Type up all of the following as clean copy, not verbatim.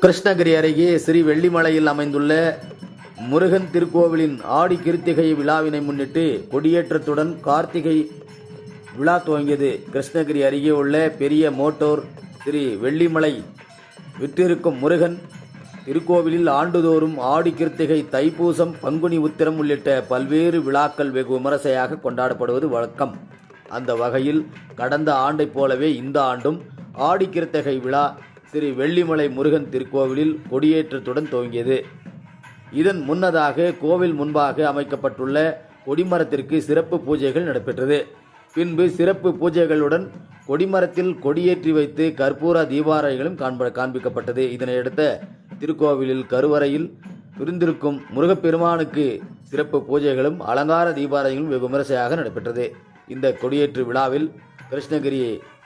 கிருஷ்ணகிரி அருகே ஸ்ரீ வெள்ளிமலையில் அமைந்துள்ள முருகன் திருக்கோவிலின் ஆடி கிருத்திகை விழாவினை முன்னிட்டு கொடியேற்றத்துடன் கார்த்திகை விழா துவங்கியது. கிருஷ்ணகிரி அருகே உள்ள பெரிய மோட்டோர் ஸ்ரீ வெள்ளிமலை விற்றிருக்கும் முருகன் திருக்கோவிலில் ஆண்டுதோறும் ஆடி கிருத்திகை, தைப்பூசம், பங்குனி உத்திரம் உள்ளிட்ட பல்வேறு விழாக்கள் வெகு விமரிசையாக கொண்டாடப்படுவது வழக்கம். அந்த வகையில் கடந்த ஆண்டைப் போலவே இந்த ஆண்டும் ஆடி கிருத்திகை விழா ஸ்ரீ வெள்ளிமலை முருகன் திருக்கோவிலில் கொடியேற்றத்துடன் துவங்கியது. இதன் முன்னதாக கோவில் முன்பாக அமைக்கப்பட்டுள்ள கொடிமரத்திற்கு சிறப்பு பூஜைகள் நடைபெற்றது. பின்பு சிறப்பு பூஜைகளுடன் கொடிமரத்தில் கொடியேற்றி வைத்து கற்பூர தீபாராதனைகளும் காண்பிக்கப்பட்டது. இதனையடுத்த திருக்கோவிலில் கருவறையில் விருந்திருக்கும் முருகப்பெருமானுக்கு சிறப்பு பூஜைகளும் அலங்கார தீபாராதனைகளும் வெகு விமரிசையாக நடைபெற்றது. இந்த கொடியேற்று விழாவில் கிருஷ்ணகிரி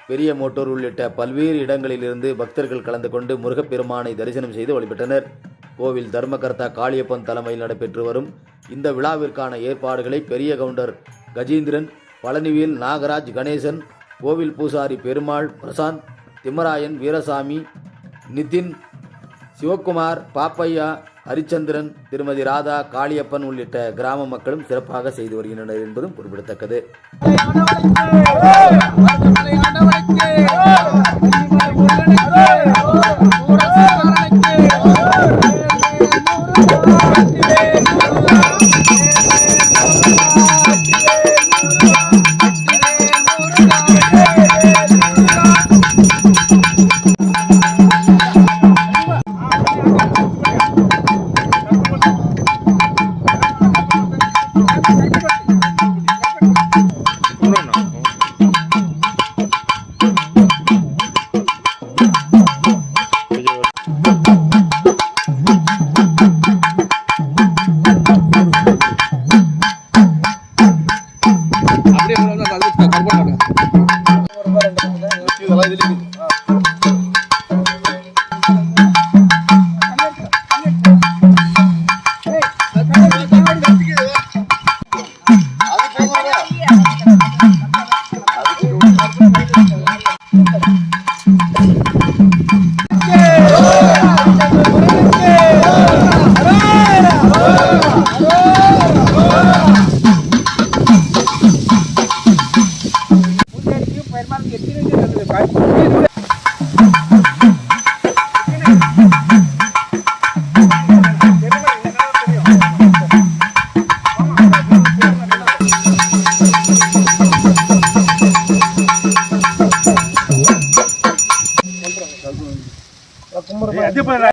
பெரிய மோட்டூர் உள்ளிட்ட பல்வேறு இடங்களிலிருந்து பக்தர்கள் கலந்து கொண்டு முருகப்பெருமானை தரிசனம் செய்து வழிபட்டனர். கோவில் தர்மகர்த்தா காளியப்பன் தலைமையில் நடைபெற்று வரும் இந்த விழாவிற்கான ஏற்பாடுகளை பெரிய கவுண்டர் கஜேந்திரன், பழனிவேல், நாகராஜ், கணேசன், கோவில் பூசாரி பெருமாள், பிரசாந்த், திம்மராயன், வீரசாமி, நிதின், சிவக்குமார், பாப்பையா, ஹரிச்சந்திரன், திருமதி ராதா, காளியப்பன் உள்ளிட்ட கிராம மக்களும் சிறப்பாக செய்து வருகின்றனர் என்பதும் குறிப்பிடத்தக்கது. கும்பர்